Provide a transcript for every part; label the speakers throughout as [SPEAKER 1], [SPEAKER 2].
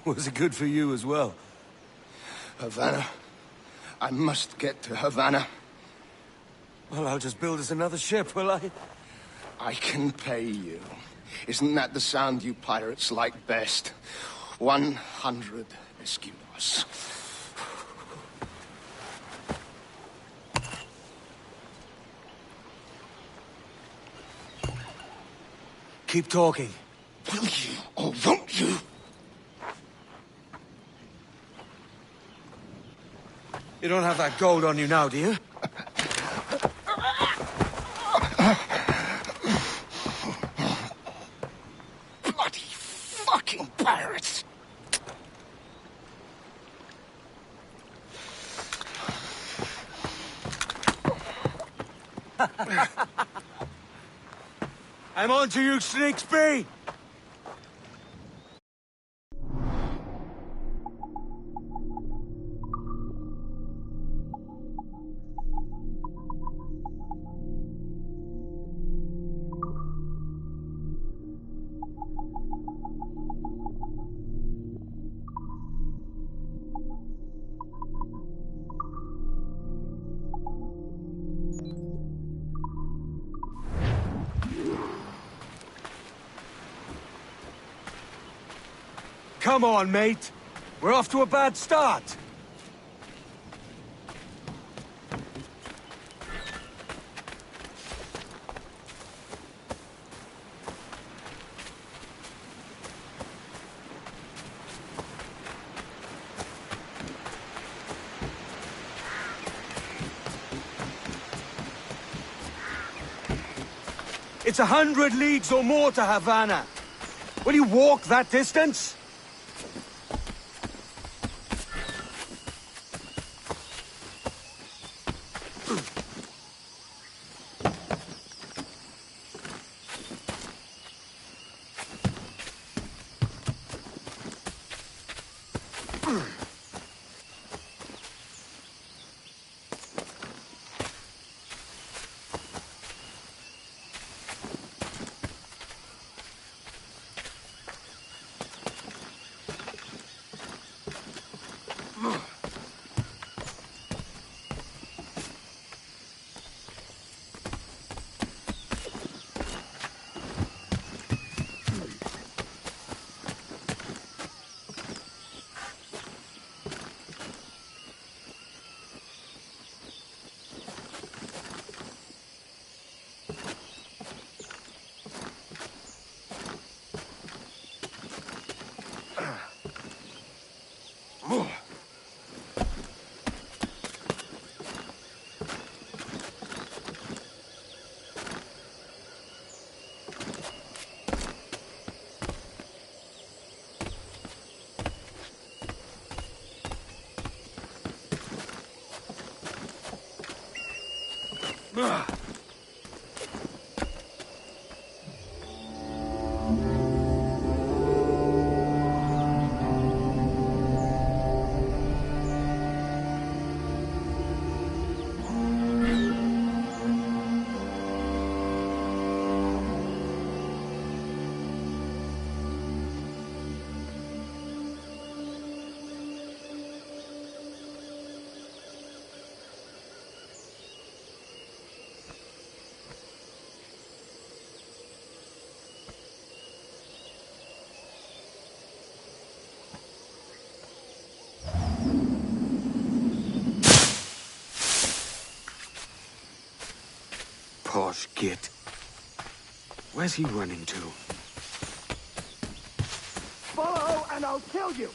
[SPEAKER 1] Was it good for you as well?
[SPEAKER 2] Havana. I must get to Havana.
[SPEAKER 1] Well, I'll just build us another ship, will I?
[SPEAKER 2] I can pay you. Isn't that the sound you pirates like best? 100 escudos.
[SPEAKER 1] Keep talking.
[SPEAKER 2] Will you or won't you?
[SPEAKER 1] You don't have that gold on you now, do you?
[SPEAKER 2] Bloody fucking pirates!
[SPEAKER 1] I'm on to you, Snakesby! Come on, mate. We're off to a bad start. It's 100 leagues or more to Havana. Will you walk that distance? Posh git. Where's he running to?
[SPEAKER 2] Follow and I'll kill you!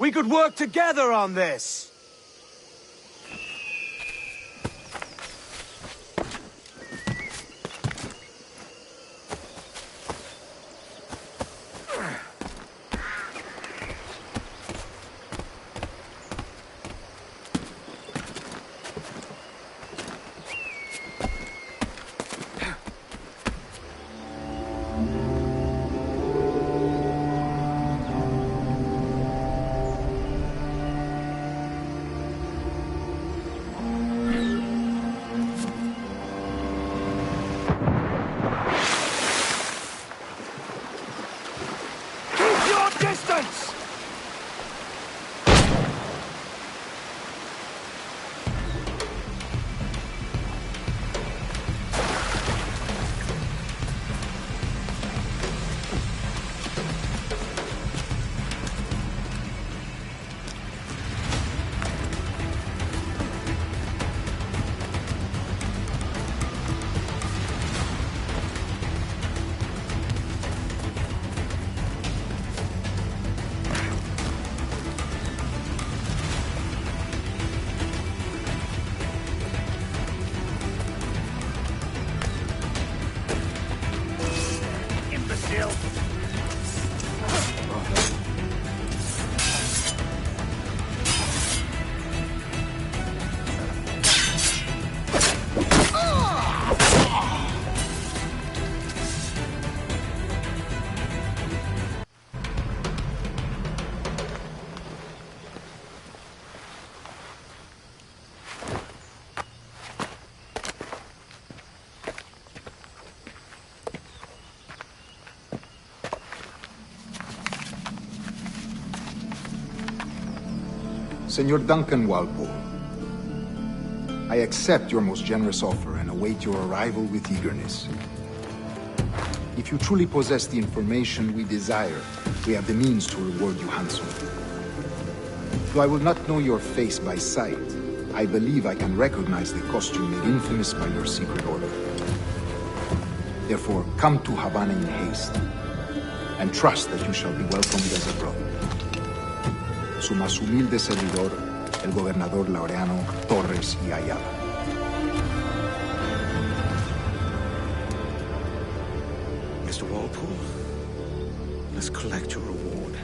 [SPEAKER 1] We could work together on this!
[SPEAKER 3] Senor Duncan Walpole, I accept your most generous offer and await your arrival with eagerness. If you truly possess the information we desire, we have the means to reward you handsomely. Though I will not know your face by sight, I believe I can recognize the costume made infamous by your secret order. Therefore, come to Havana in haste, and trust that you shall be welcomed as a brother. Su más humilde servidor, el gobernador Laureano Torres y Ayala.
[SPEAKER 4] Mr. Walpole, let's collect your reward.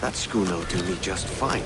[SPEAKER 4] That schooner will do me just fine.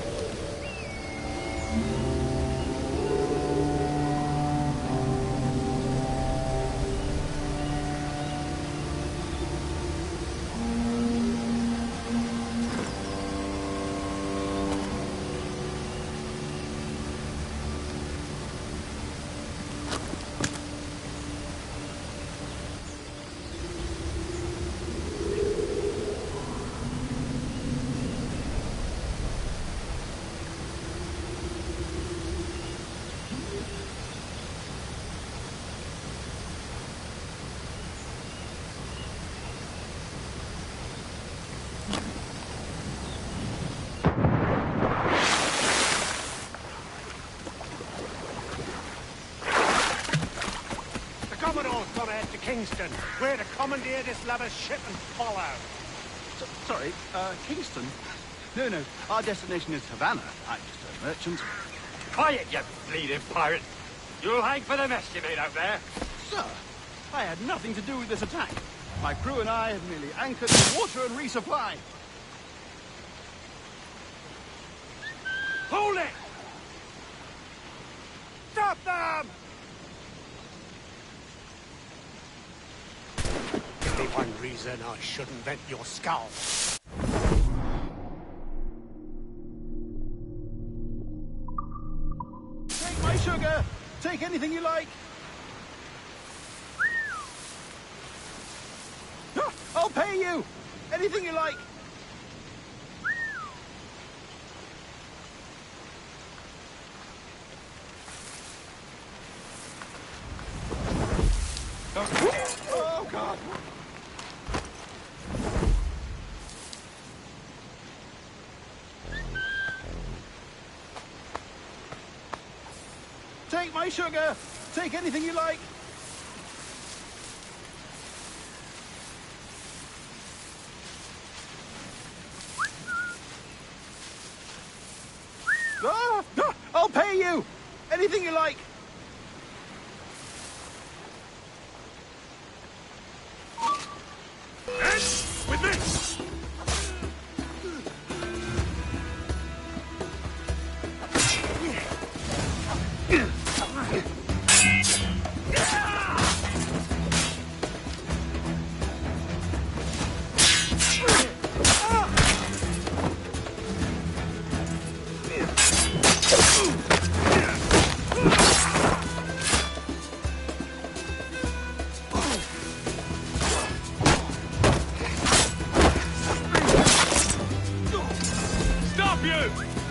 [SPEAKER 1] Kingston. We're to commandeer this lover's ship and follow.
[SPEAKER 5] Sorry, Kingston? No, our destination is Havana. I'm just a merchant.
[SPEAKER 1] Quiet, you bleeding pirate! You'll hang for the mess you made out there.
[SPEAKER 5] Sir, I had nothing to do with this attack. My crew and I have merely anchored the water and resupply.
[SPEAKER 1] Hold it! Stop them! Give me one reason I shouldn't vent your skull.
[SPEAKER 5] Take my sugar! Take anything you like! I'll pay you! Anything you like! Oh, God! Take my sugar! Take anything you like! I'll pay you! Anything you like!
[SPEAKER 1] With this!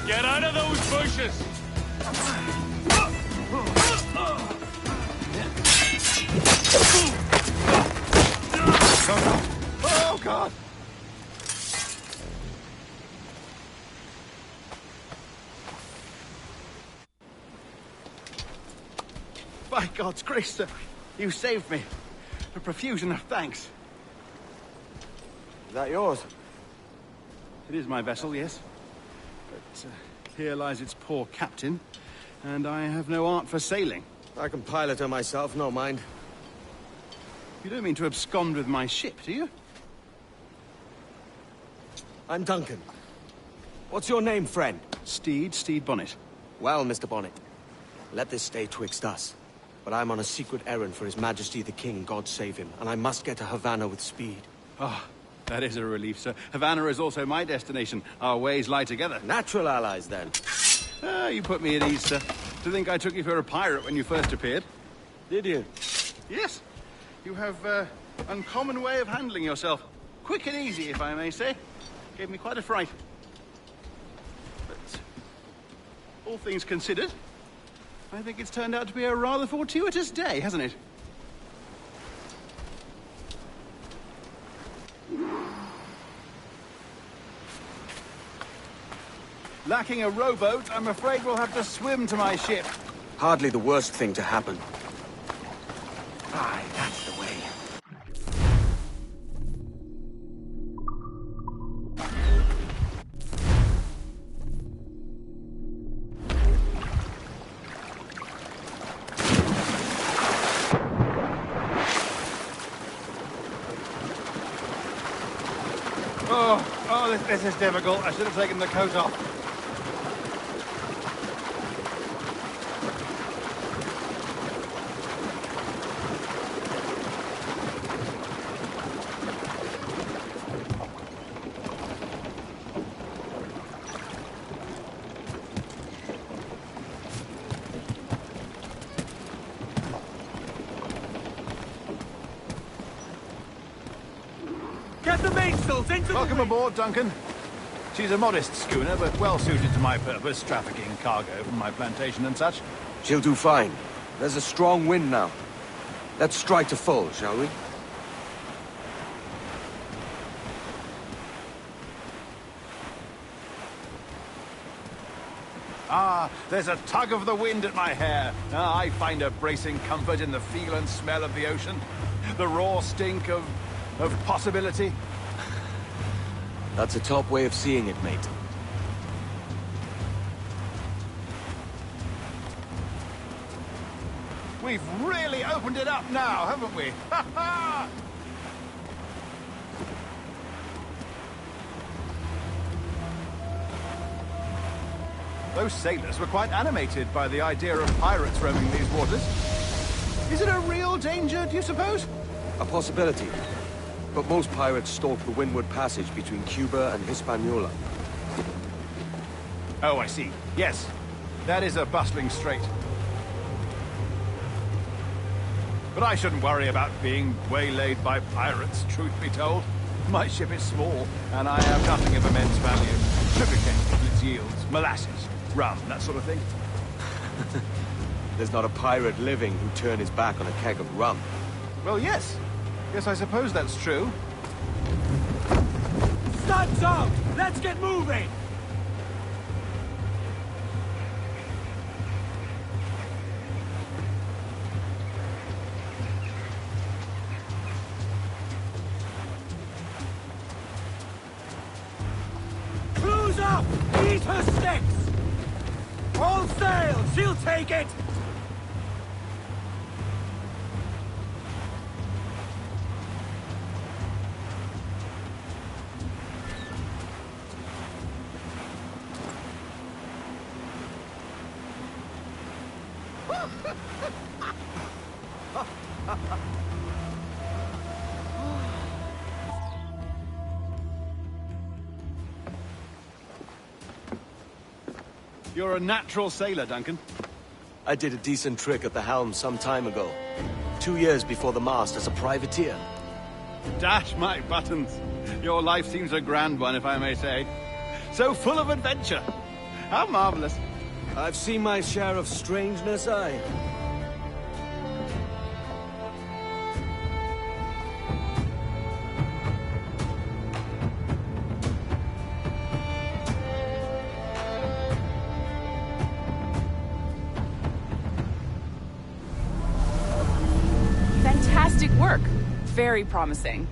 [SPEAKER 1] Get out of those bushes!
[SPEAKER 5] Oh, God! By God's grace, sir, you saved me. A profusion of thanks.
[SPEAKER 4] Is that yours?
[SPEAKER 5] It is my vessel, yes. But here lies its poor captain, and I have no art for sailing.
[SPEAKER 4] I can pilot her myself, no mind.
[SPEAKER 5] You don't mean to abscond with my ship, do you?
[SPEAKER 4] I'm Duncan. What's your name, friend?
[SPEAKER 5] Stede Bonnet.
[SPEAKER 4] Well, Mr. Bonnet, let this stay twixt us. But I'm on a secret errand for His Majesty the King, God save him, and I must get to Havana with speed.
[SPEAKER 5] Ah, That is a relief, sir. Havana is also my destination. Our ways lie together.
[SPEAKER 4] Natural allies, then.
[SPEAKER 5] You put me at ease, sir. To think I took you for a pirate when you first appeared.
[SPEAKER 4] Did you?
[SPEAKER 5] Yes. You have uncommon way of handling yourself. Quick and easy, if I may say. Gave me quite a fright. But all things considered, I think it's turned out to be a rather fortuitous day, hasn't it? Lacking a rowboat, I'm afraid we'll have to swim to my ship.
[SPEAKER 4] Hardly the worst thing to happen.
[SPEAKER 2] Aye, that's the way.
[SPEAKER 5] This is difficult. I should have taken the coat off.
[SPEAKER 1] Get the mainsails into
[SPEAKER 5] Welcome
[SPEAKER 1] the wind.
[SPEAKER 5] aboard, Duncan. She's a modest schooner, but well suited to my purpose, trafficking cargo from my plantation and such.
[SPEAKER 4] She'll do fine. There's a strong wind now. Let's strike to full, shall we?
[SPEAKER 5] Ah, there's a tug of the wind at my hair. I find a bracing comfort in the feel and smell of the ocean. The raw stink of possibility.
[SPEAKER 4] That's a top way of seeing it, mate.
[SPEAKER 5] We've really opened it up now, haven't we? Ha ha! Those sailors were quite animated by the idea of pirates roaming these waters. Is it a real danger, do you suppose?
[SPEAKER 4] A possibility. But most pirates stalk the windward passage between Cuba and Hispaniola.
[SPEAKER 5] Oh, I see. Yes. That is a bustling strait. But I shouldn't worry about being waylaid by pirates, truth be told. My ship is small, and I have nothing of immense value. Sugarcane with its yields, molasses, rum, that sort of thing.
[SPEAKER 4] There's not a pirate living who'd turn his back on a keg of rum.
[SPEAKER 5] Well, yes. Yes, I suppose that's true.
[SPEAKER 1] Sun's out! Let's get moving! Cruise up! Eat her sticks! All sail! She'll take it!
[SPEAKER 5] You're a natural sailor, Duncan.
[SPEAKER 4] I did a decent trick at the helm some time ago. 2 years before the mast as a privateer.
[SPEAKER 5] Dash my buttons. Your life seems a grand one, if I may say. So full of adventure. How marvelous.
[SPEAKER 4] I've seen my share of strangeness, aye.
[SPEAKER 6] Fantastic work. Very promising.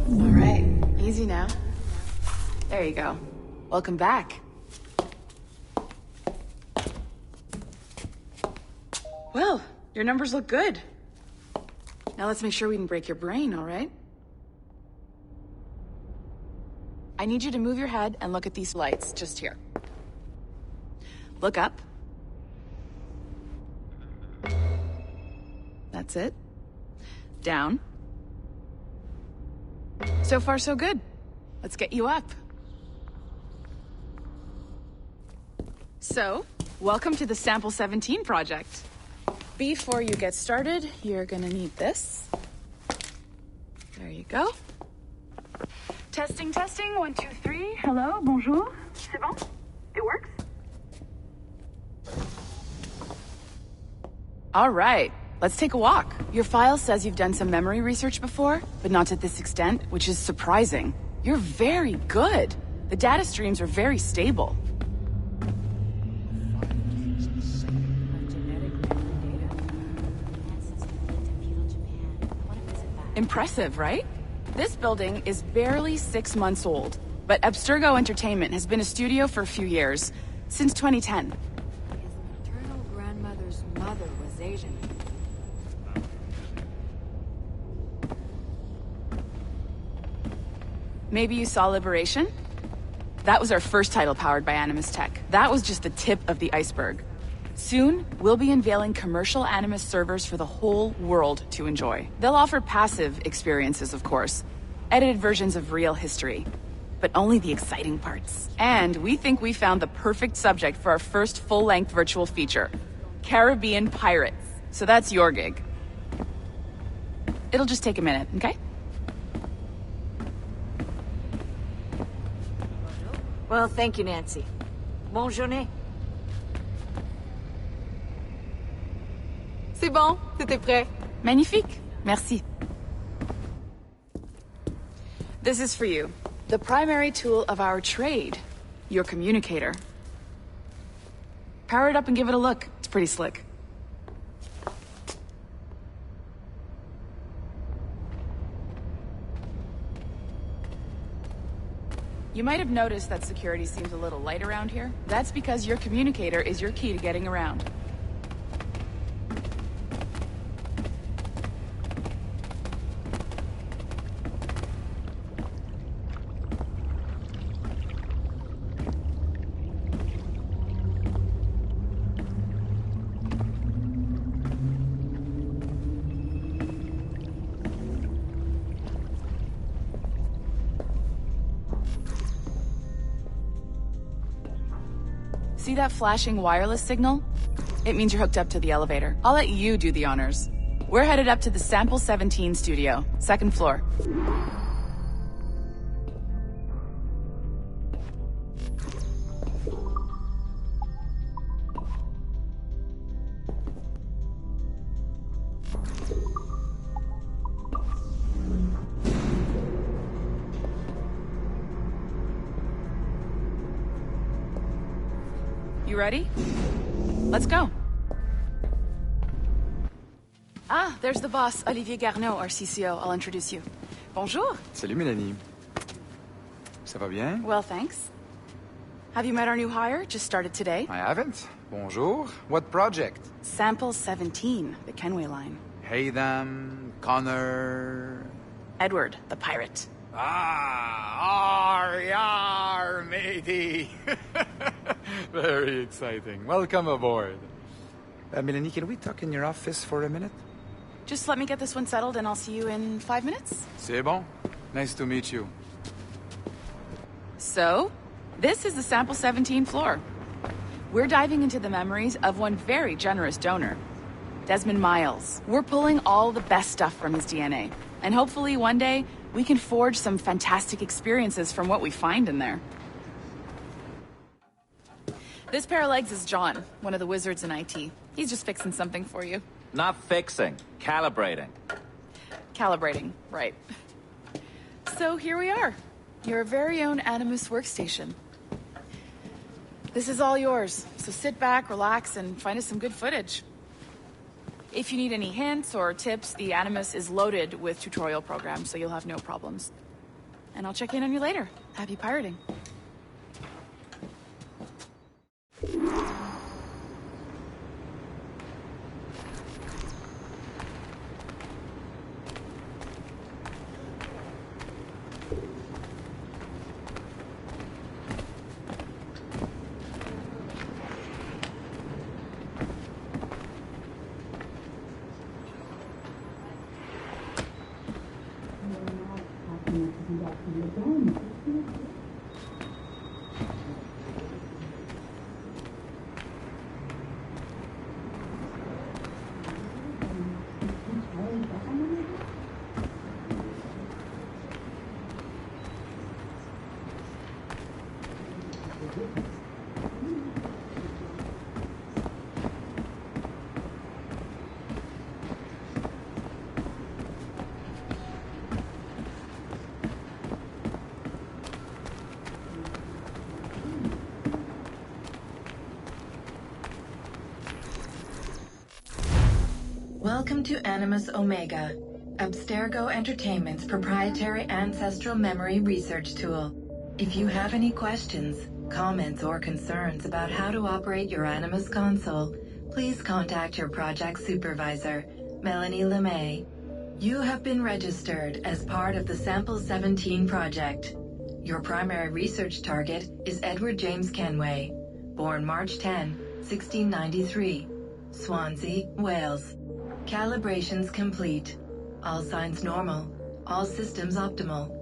[SPEAKER 6] All right, easy now. There you go. Welcome back. Well, your numbers look good. Now let's make sure we can break your brain, all right? I need you to move your head and look at these lights just here. Look up. That's it. Down. So far, so good. Let's get you up. So, welcome to the Sample 17 project. Before you get started, you're gonna need this. There you go. Testing, testing, 1, 2, 3.
[SPEAKER 7] Hello, bonjour. C'est bon? It works?
[SPEAKER 6] All right, let's take a walk. Your file says you've done some memory research before, but not to this extent, which is surprising. You're very good. The data streams are very stable. Impressive, right? This building is barely 6 months old, but Abstergo Entertainment has been a studio for a few years, since 2010.
[SPEAKER 8] His maternal grandmother's mother was Asian.
[SPEAKER 6] Maybe you saw Liberation? That was our first title powered by Animus Tech. That was just the tip of the iceberg. Soon, we'll be unveiling commercial Animus servers for the whole world to enjoy. They'll offer passive experiences, of course, edited versions of real history, but only the exciting parts. And we think we found the perfect subject for our first full-length virtual feature, Caribbean Pirates. So that's your gig. It'll just take a minute, okay?
[SPEAKER 8] Well, thank you, Nancy. Bonne journée.
[SPEAKER 6] C'est bon, c'était prêt. Magnifique. Merci. This is for you. The primary tool of our trade. Your communicator. Power it up and give it a look. It's pretty slick. You might have noticed that security seems a little light around here. That's because your communicator is your key to getting around. See that flashing wireless signal? It means you're hooked up to the elevator. I'll let you do the honors. We're headed up to the Sample 17 studio, 2nd floor. You ready? Let's go. Ah, there's the boss, Olivier Garneau, our CCO. I'll introduce you. Bonjour.
[SPEAKER 9] Salut, Mélanie. Ça va bien?
[SPEAKER 6] Well, thanks. Have you met our new hire? Just started today.
[SPEAKER 9] I haven't. Bonjour. What project?
[SPEAKER 6] Sample 17, the Kenway line.
[SPEAKER 9] Haytham, Connor...
[SPEAKER 6] Edward, the pirate.
[SPEAKER 9] Ah, yar, matey. Very exciting. Welcome aboard. Mélanie, can we talk in your office for a minute?
[SPEAKER 6] Just let me get this one settled and I'll see you in 5 minutes.
[SPEAKER 9] C'est bon. Nice to meet you.
[SPEAKER 6] So, this is the Sample 17 floor. We're diving into the memories of one very generous donor, Desmond Miles. We're pulling all the best stuff from his DNA. And hopefully one day, we can forge some fantastic experiences from what we find in there. This pair of legs is John, one of the wizards in IT. He's just fixing something for you.
[SPEAKER 10] Not fixing, calibrating.
[SPEAKER 6] Calibrating, right. So here we are, your very own Animus workstation. This is all yours, so sit back, relax, and find us some good footage. If you need any hints or tips, the Animus is loaded with tutorial programs, so you'll have no problems. And I'll check in on you later. Happy pirating.
[SPEAKER 11] Welcome to Animus Omega, Abstergo Entertainment's proprietary ancestral memory research tool. If you have any questions, comments, or concerns about how to operate your Animus console, please contact your project supervisor, Melanie LeMay. You have been registered as part of the Sample 17 project. Your primary research target is Edward James Kenway, born March 10, 1693, Swansea, Wales. Calibrations complete. All signs normal. All systems optimal.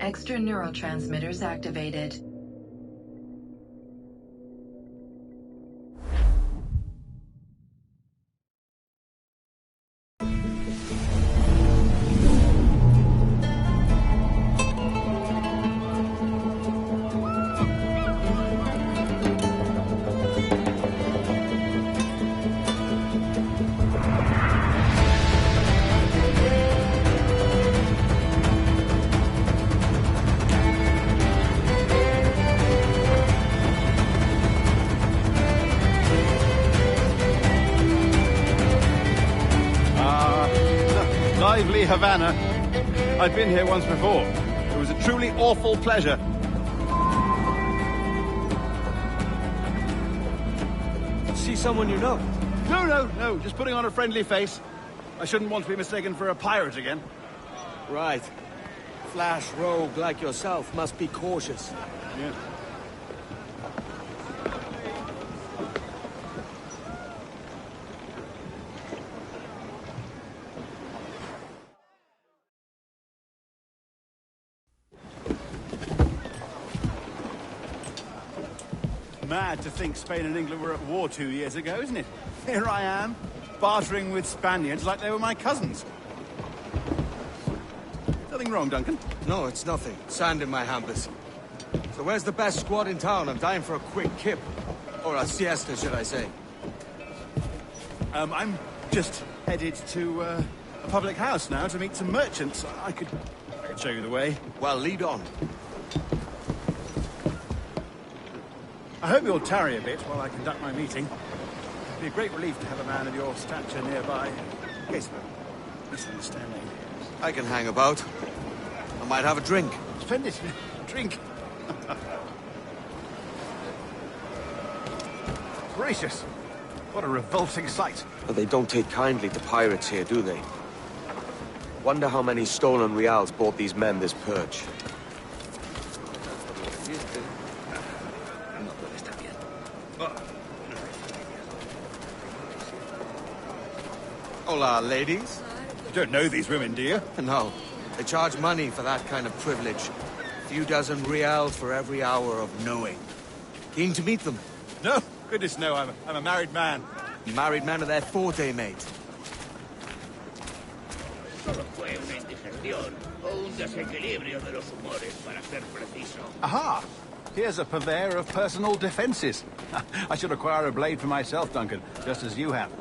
[SPEAKER 11] Extra neurotransmitters activated.
[SPEAKER 5] Lively Havana. I'd been here once before. It was a truly awful pleasure.
[SPEAKER 4] See someone you know?
[SPEAKER 5] No. Just putting on a friendly face. I shouldn't want to be mistaken for a pirate again.
[SPEAKER 4] Right. Flash rogue like yourself must be cautious.
[SPEAKER 5] Yeah. Mad to think Spain and England were at war 2 years ago, isn't it? Here I am, bartering with Spaniards like they were my cousins. Nothing wrong, Duncan?
[SPEAKER 4] No, it's nothing. Sand in my hampers. So where's the best squad in town? I'm dying for a quick kip. Or a siesta, should I say.
[SPEAKER 5] I'm just headed to a public house now to meet some merchants. I could show you the way.
[SPEAKER 4] Well, lead on.
[SPEAKER 5] I hope you'll tarry a bit while I conduct my meeting. It'd be a great relief to have a man of your stature nearby, in case of a misunderstanding.
[SPEAKER 4] I can hang about. I might have a drink.
[SPEAKER 5] Splendid. Drink. Gracious. What a revolting sight.
[SPEAKER 4] But they don't take kindly to pirates here, do they? Wonder how many stolen reals bought these men this perch. Hola, ladies.
[SPEAKER 5] You don't know these women, do you?
[SPEAKER 4] No. They charge money for that kind of privilege. A few dozen reals for every hour of knowing. Keen to meet them?
[SPEAKER 5] No. Goodness, no. I'm a married man.
[SPEAKER 4] Married man of their forte, mate.
[SPEAKER 12] Solo fue una indigestión o un desequilibrio de los humores, para ser preciso.
[SPEAKER 5] Aha! Here's a purveyor of personal defenses. I should acquire a blade for myself, Duncan, just as you have.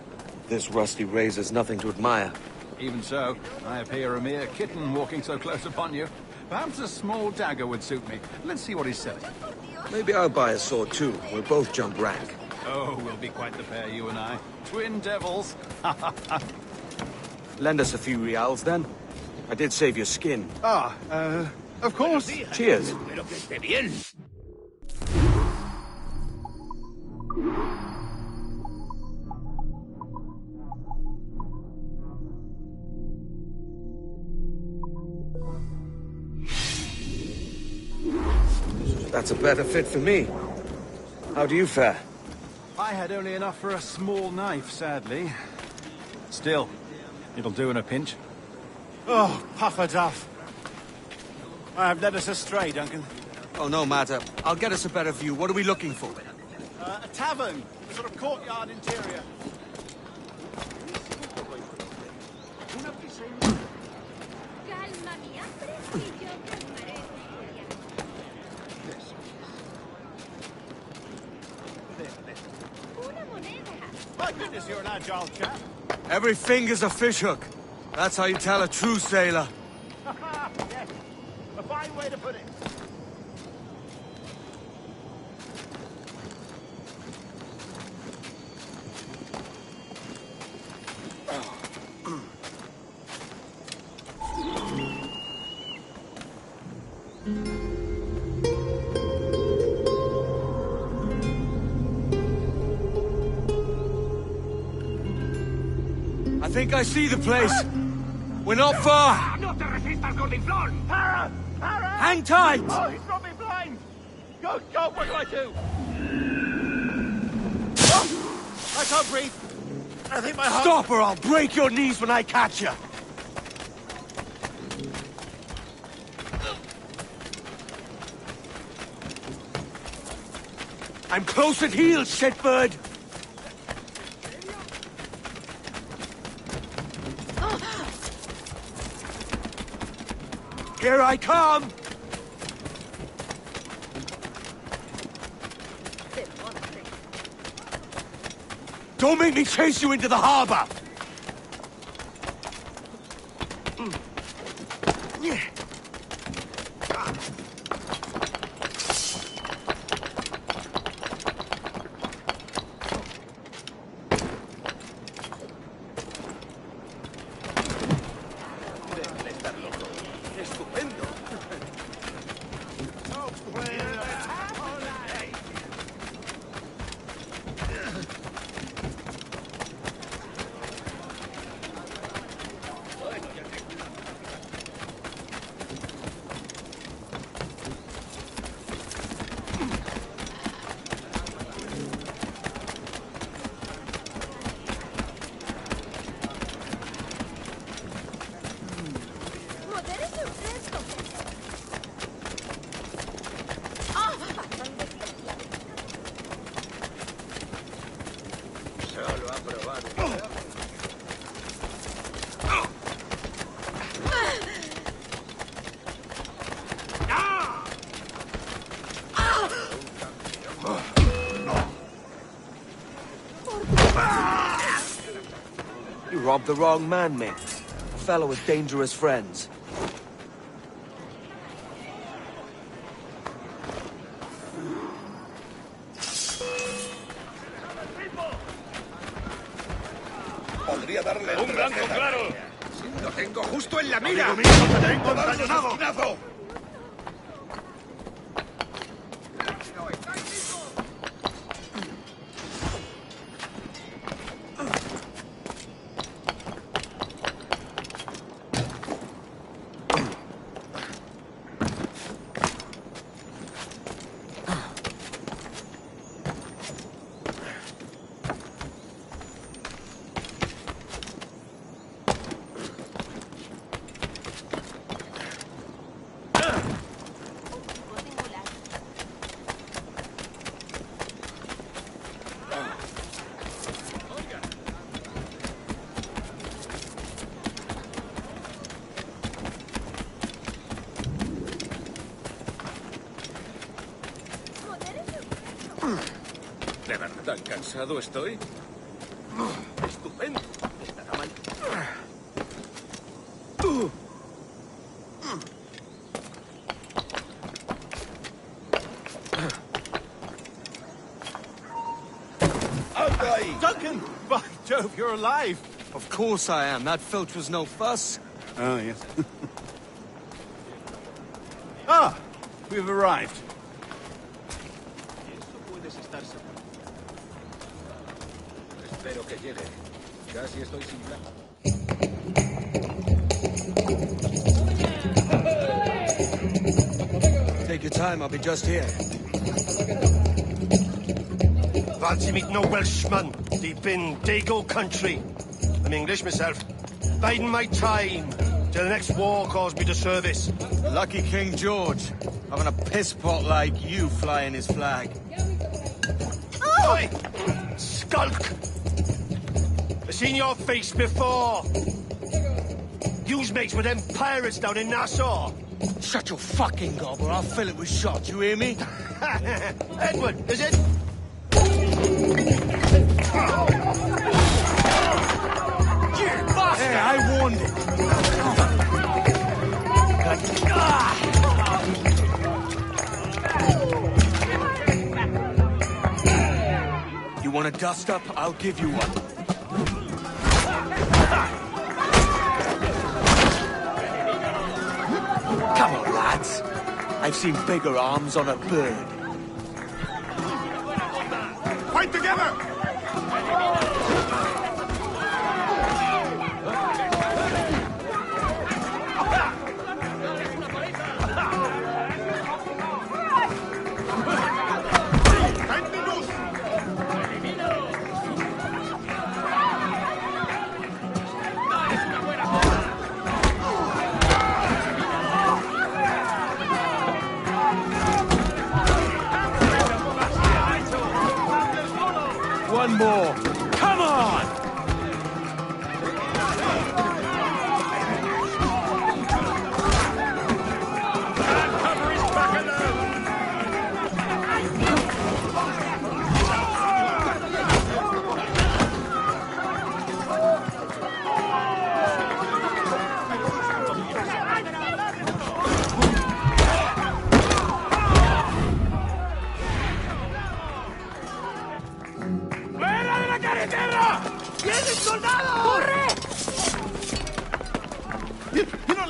[SPEAKER 4] This rusty razor's nothing to admire.
[SPEAKER 5] Even so, I appear a mere kitten walking so close upon you. Perhaps a small dagger would suit me. Let's see what he's selling.
[SPEAKER 4] Maybe I'll buy a sword too. We'll both jump rank.
[SPEAKER 5] Oh, we'll be quite the pair, you and I. Twin devils.
[SPEAKER 4] Lend us a few reals, then. I did save your skin.
[SPEAKER 5] Of course.
[SPEAKER 4] Cheers.
[SPEAKER 12] Espero que esté bien.
[SPEAKER 4] That's a better fit for me. How do you fare?
[SPEAKER 5] I had only enough for a small knife, sadly. Still, it'll do in a pinch. Oh, puffer duff. I have led us astray, Duncan.
[SPEAKER 4] Oh, no matter. I'll get us a better view. What are we looking for?
[SPEAKER 5] A tavern. A sort of courtyard interior. My goodness, you're an agile chap.
[SPEAKER 4] Every finger's a fishhook. That's how you tell a true sailor.
[SPEAKER 5] Yes, a fine way to put it.
[SPEAKER 4] I think I see the place. We're not far.
[SPEAKER 12] ¡No te resistas, gordinflón! Para! Para!
[SPEAKER 4] Hang tight!
[SPEAKER 12] Oh, he's got me blind! Go, go, what do I do? Oh, I can't breathe. I think my heart...
[SPEAKER 4] Stop or I'll break your knees when I catch you. I'm close at heel, shitbird! Here I come! Don't make me chase you into the harbor! You robbed the wrong man, mate. A fellow with dangerous friends.
[SPEAKER 12] Podría darle un blanco claro. Lo tengo justo en la mira.
[SPEAKER 1] Amigo mío, te tengo encañonado.
[SPEAKER 12] ¡Esquinazo! ¿De verdad tan cansado estoy? Estupendo. Estará mal.
[SPEAKER 5] Duncan! By Jove, you're alive!
[SPEAKER 4] Of course I am. That filch was no fuss.
[SPEAKER 5] Oh, yes. Ah! We've arrived.
[SPEAKER 12] Espero que llegue. Casi estoy sin plan.
[SPEAKER 4] Take your time, I'll be just here.
[SPEAKER 13] Fancy meeting no Welshman deep in Dago country. I'm English myself. Biding my time till the next war calls me to service.
[SPEAKER 4] Lucky King George, having a piss pot like you flying his flag.
[SPEAKER 13] Oi! Skulk! I've seen your face before. You's mates with them pirates down in Nassau.
[SPEAKER 4] Shut your fucking gob or I'll fill it with shot, you hear me?
[SPEAKER 13] Edward, is it?
[SPEAKER 4] You bastard! Hey, I warned him. You want a dust up? I'll give you one. Come on, lads. I've seen bigger arms on a bird.
[SPEAKER 1] Fight together!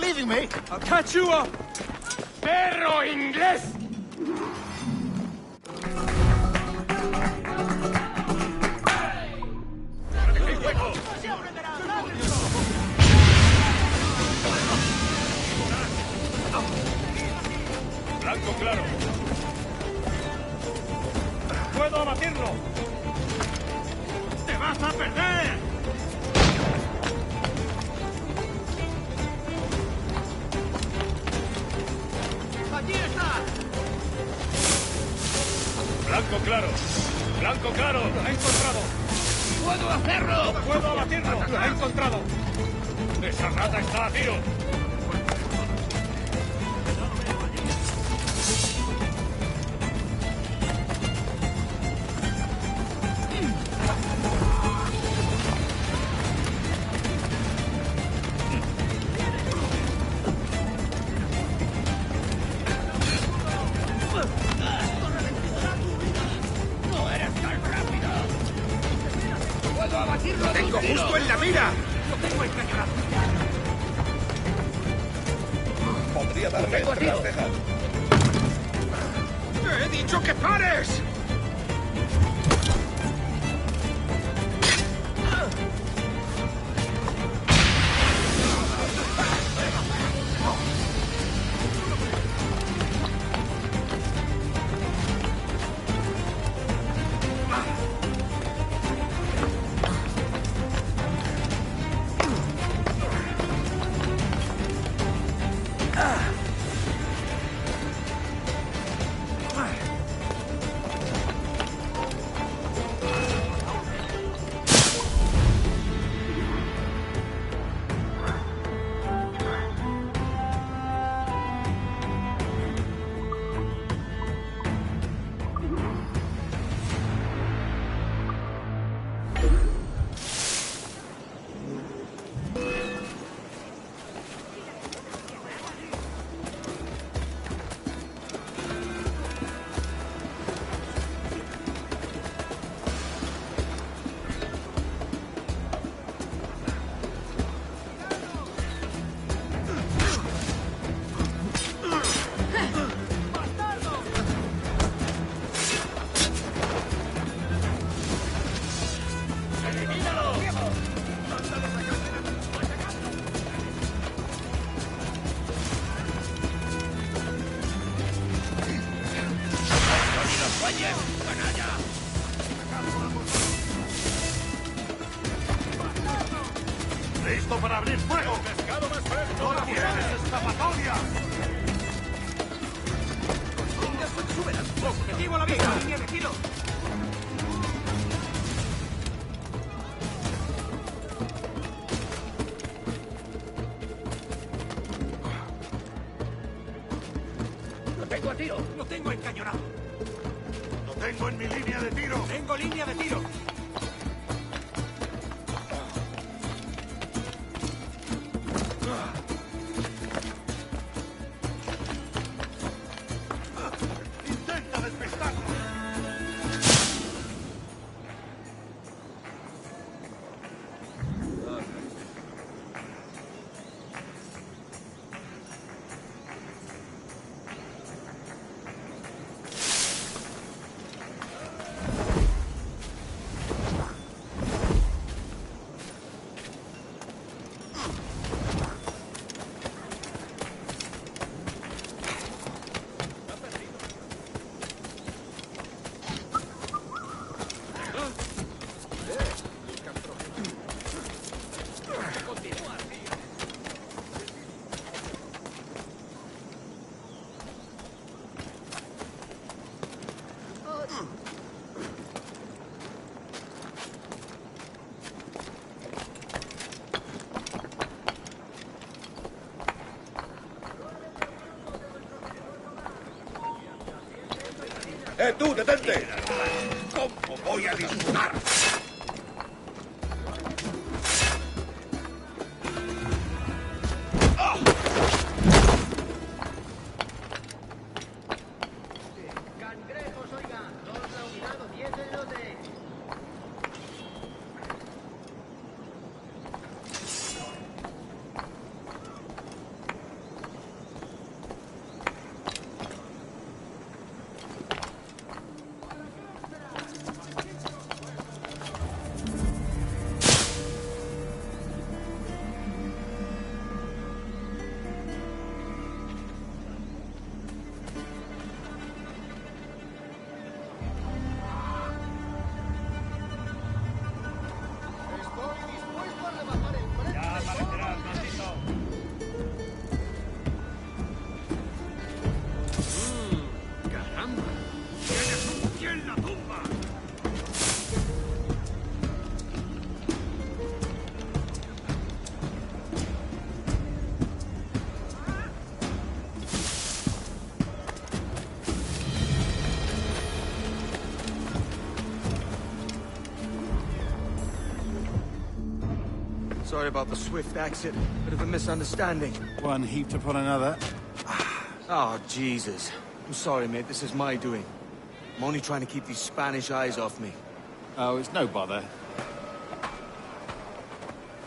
[SPEAKER 1] leaving me?
[SPEAKER 5] I'll catch you up!
[SPEAKER 1] ¡Perro inglés!
[SPEAKER 5] Blanco claro. ¡Puedo abatirlo!
[SPEAKER 1] ¡Te vas a perder! ¡Allí está!
[SPEAKER 5] Blanco claro. Blanco claro. Lo he encontrado.
[SPEAKER 1] ¡Puedo hacerlo!
[SPEAKER 5] ¡Puedo abatirlo! ¡Lo he encontrado! ¡Esa rata está a tiro!
[SPEAKER 1] ¡No eres tan rápido! ¡Puedo abatirlo!
[SPEAKER 5] ¡Lo tengo justo en la mira!
[SPEAKER 1] ¡Lo tengo encañonado!
[SPEAKER 5] Podría darme
[SPEAKER 1] Tengo
[SPEAKER 5] entre las
[SPEAKER 1] tiro.
[SPEAKER 5] cejas. ¡Te he dicho que pares!
[SPEAKER 1] ¡Listo para abrir fuego!
[SPEAKER 5] ¡Pescado más fresco!
[SPEAKER 1] ¡No tienes escapatoria! ¡Objetivo a la vista! ¡Línea de tiro! ¡Lo tengo a tiro! ¡Lo tengo encañonado!
[SPEAKER 5] ¡Lo tengo en mi línea de tiro!
[SPEAKER 1] ¡Tengo línea de tiro!
[SPEAKER 5] ¡Intenta despistarlo!
[SPEAKER 1] ¡Tú, detente! ¿Cómo voy a disparar?
[SPEAKER 14] Cangrejos, oiga, 2 la unidad o 10 el lote.
[SPEAKER 4] Sorry about the swift exit. Bit of a misunderstanding.
[SPEAKER 5] One heaped upon another.
[SPEAKER 4] Oh, Jesus. I'm sorry, mate. This is my doing. I'm only trying to keep these Spanish eyes off me.
[SPEAKER 5] Oh, it's no bother.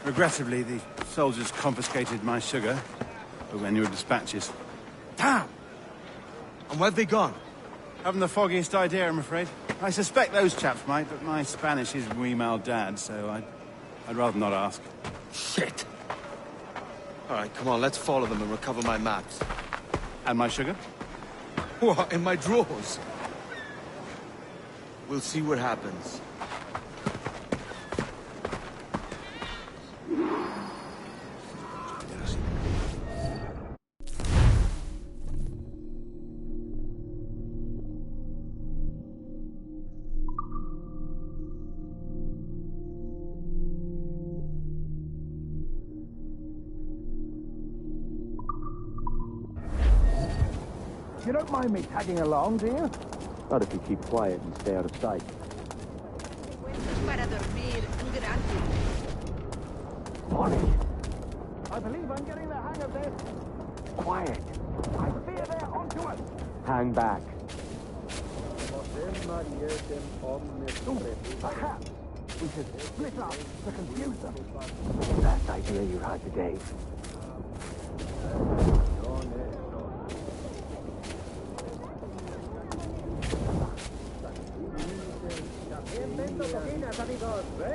[SPEAKER 5] Regrettably, the soldiers confiscated my sugar when your dispatches.
[SPEAKER 4] Damn! And where've they gone?
[SPEAKER 5] Haven't the foggiest idea, I'm afraid. I suspect those chaps might, but my Spanish is muy mal dad, so I'd rather not ask.
[SPEAKER 4] Shit! Alright, come on, let's follow them and recover my maps.
[SPEAKER 5] And my sugar?
[SPEAKER 4] What, in my drawers? We'll see what happens.
[SPEAKER 1] You don't mind me tagging along, do you?
[SPEAKER 15] Not if you keep quiet and stay out of sight.
[SPEAKER 1] Bonnie, I believe I'm getting the hang of this.
[SPEAKER 15] Quiet.
[SPEAKER 1] I fear they're onto us.
[SPEAKER 15] Hang back.
[SPEAKER 1] Perhaps we should split up to confuse them.
[SPEAKER 15] Best idea you had today.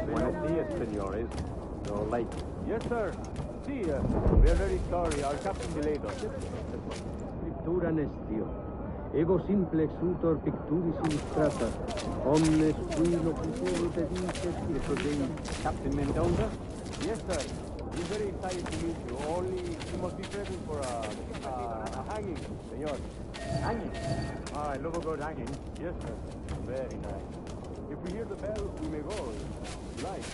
[SPEAKER 15] Buenos dias, senores. You're late.
[SPEAKER 16] Yes, sir. See, we are very sorry. Our captain delayed us.
[SPEAKER 15] Pictura nestio. Ego simple exutor picturis illustrata. Omnes qui locutur dedices circodei.
[SPEAKER 16] Captain Mendoza? Yes, sir. We're very excited to meet you. Only you must be present for a hanging, senor. Hanging? I love a good hanging. Yes, sir. Very nice. If we hear the bell, we may go. Right.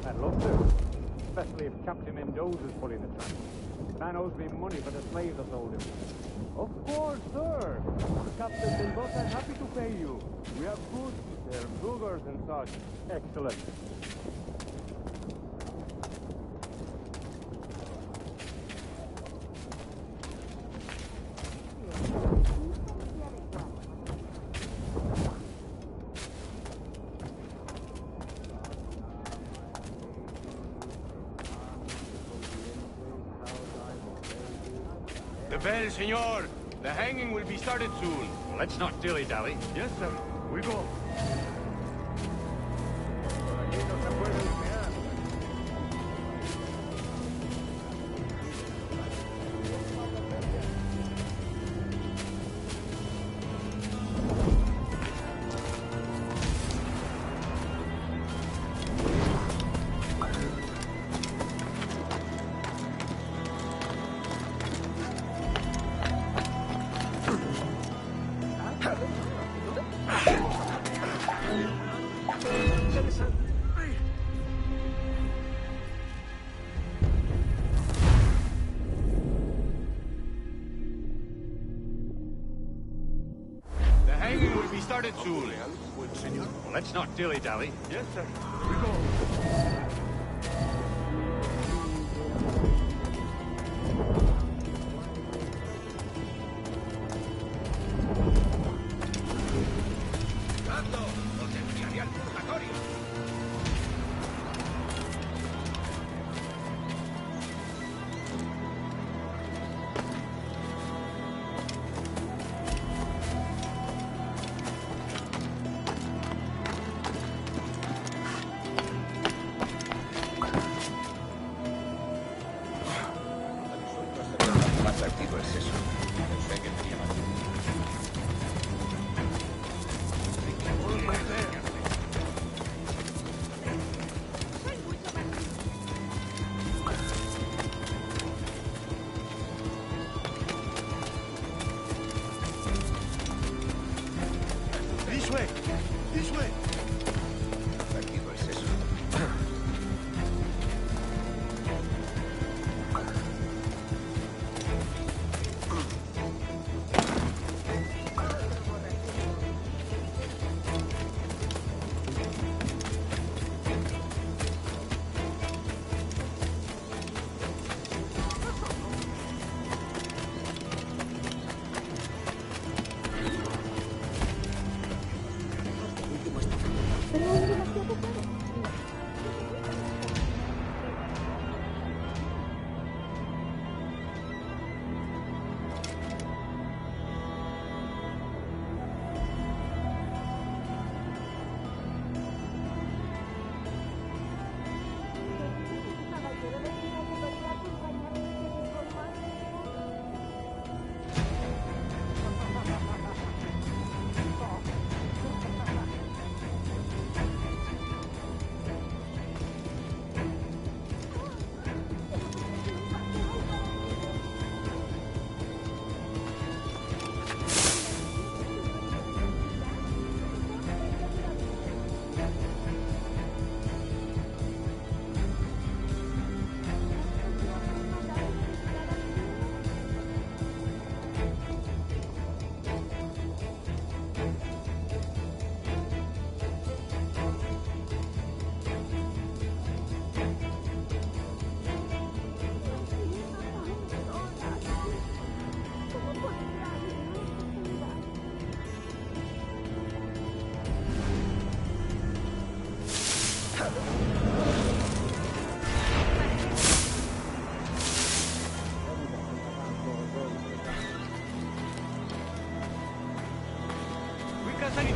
[SPEAKER 16] I'd love to. Especially if Captain Mendoza's pulling the train. Man owes me money for the slaves I sold him. Of course, sir. Captain Mendoza is happy to pay you. We have goods to sell, sugars and such. Excellent. The bell, senor. The hanging will be started soon. Let's not dilly-dally. Yes, sir. We go. Started soon. Senor. Let's not dilly-dally. Yes, sir. We go.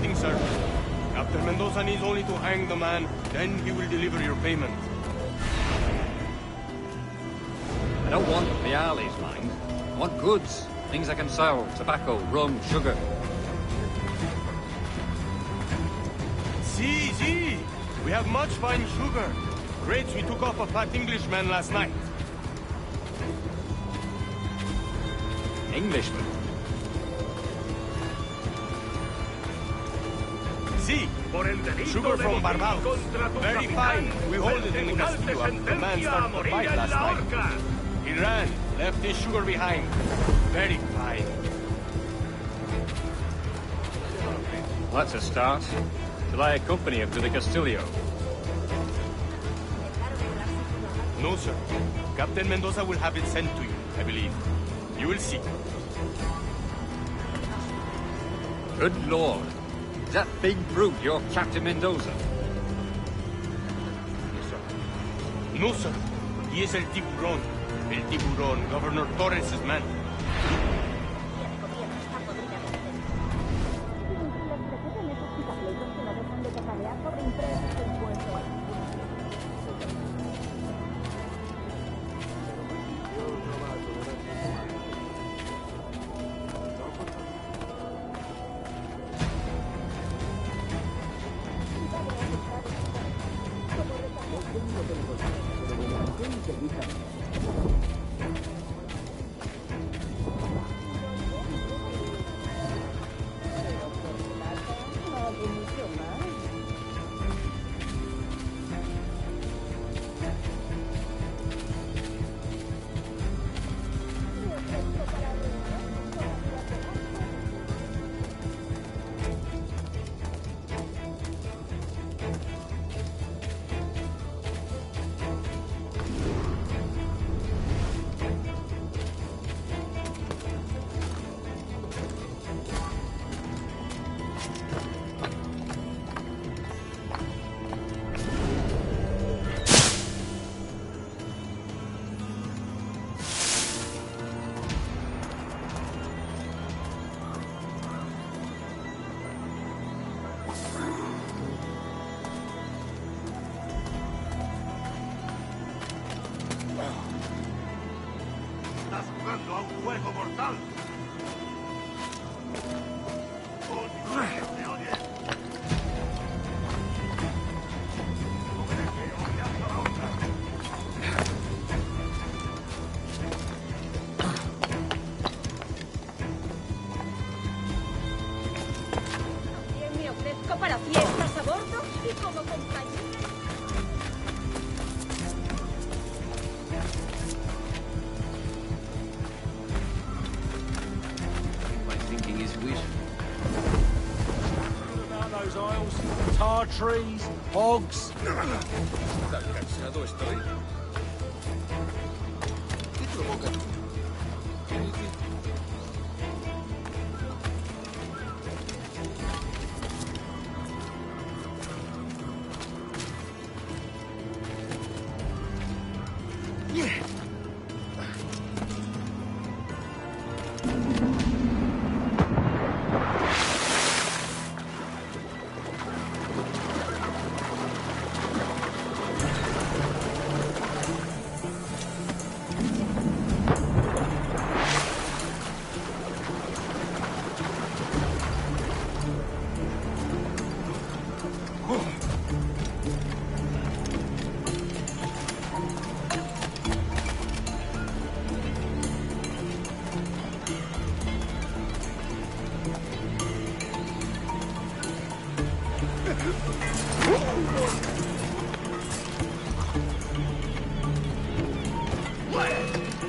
[SPEAKER 13] waiting, sir. Captain Mendoza needs only to hang the man, then he will deliver your payment.
[SPEAKER 17] I don't want Viale's mind. I want goods. Things I can sell. Tobacco, rum, sugar.
[SPEAKER 13] See. We have much fine sugar. Grapes we took off a fat Englishman last night.
[SPEAKER 17] Englishman?
[SPEAKER 13] See, sugar from Barbados. Very fine. We hold it in the Castillo after the man started the fight last night. He ran, left his sugar behind. Very fine.
[SPEAKER 17] Well, that's a start. Shall I accompany him to the Castillo?
[SPEAKER 13] No, sir. Captain Mendoza will have it sent to you, I believe. You will see.
[SPEAKER 17] Good Lord. Is that big brute your Captain Mendoza?
[SPEAKER 13] No, sir. He is El Tiburon. El Tiburon, Governor Torres' man.
[SPEAKER 18] Para fiestas a bordo y como compañía.
[SPEAKER 19] My thinking is wishful.
[SPEAKER 1] About those isles, tar trees, bogs.
[SPEAKER 19] Tan cansado estoy. ¿Qué provoca?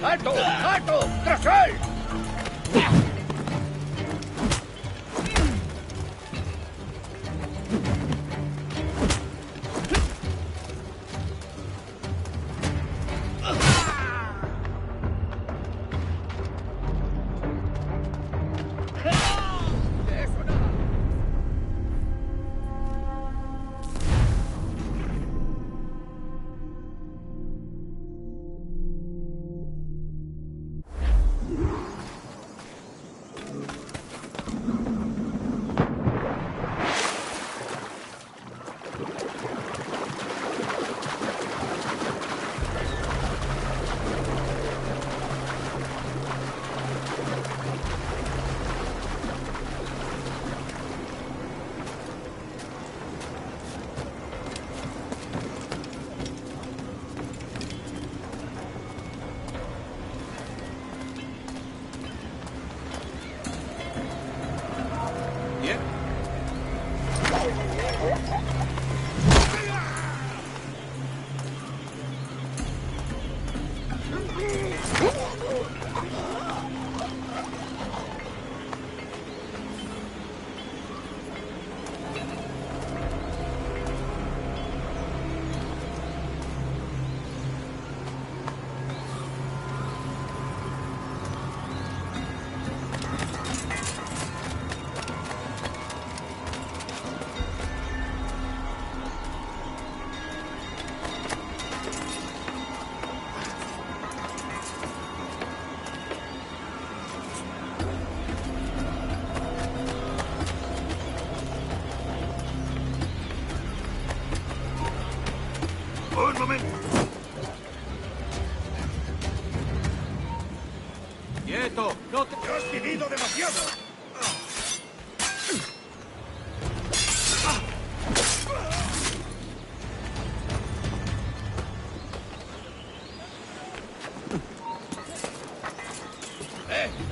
[SPEAKER 12] ¡Alto! ¡Alto! ¡Tras él!
[SPEAKER 1] Un momento.
[SPEAKER 13] ¡Quieto! ¡No te...
[SPEAKER 1] ¡Te has vivido demasiado!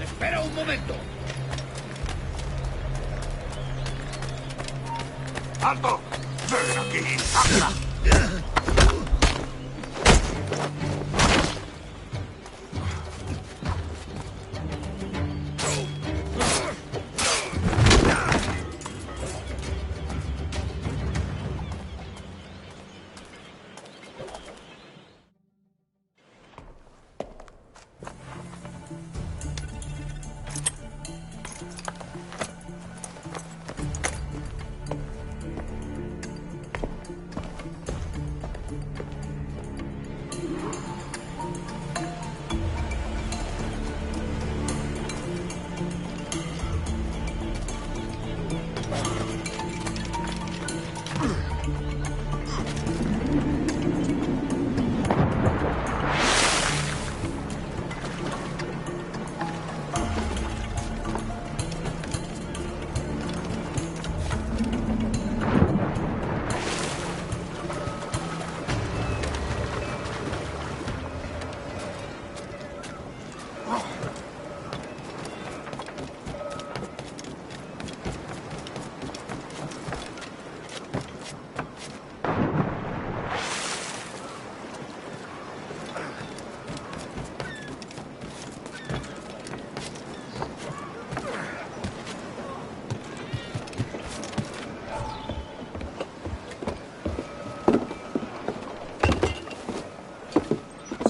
[SPEAKER 12] ¡Espera un momento!
[SPEAKER 1] ¡Alto! ¡Ven aquí, Sandra!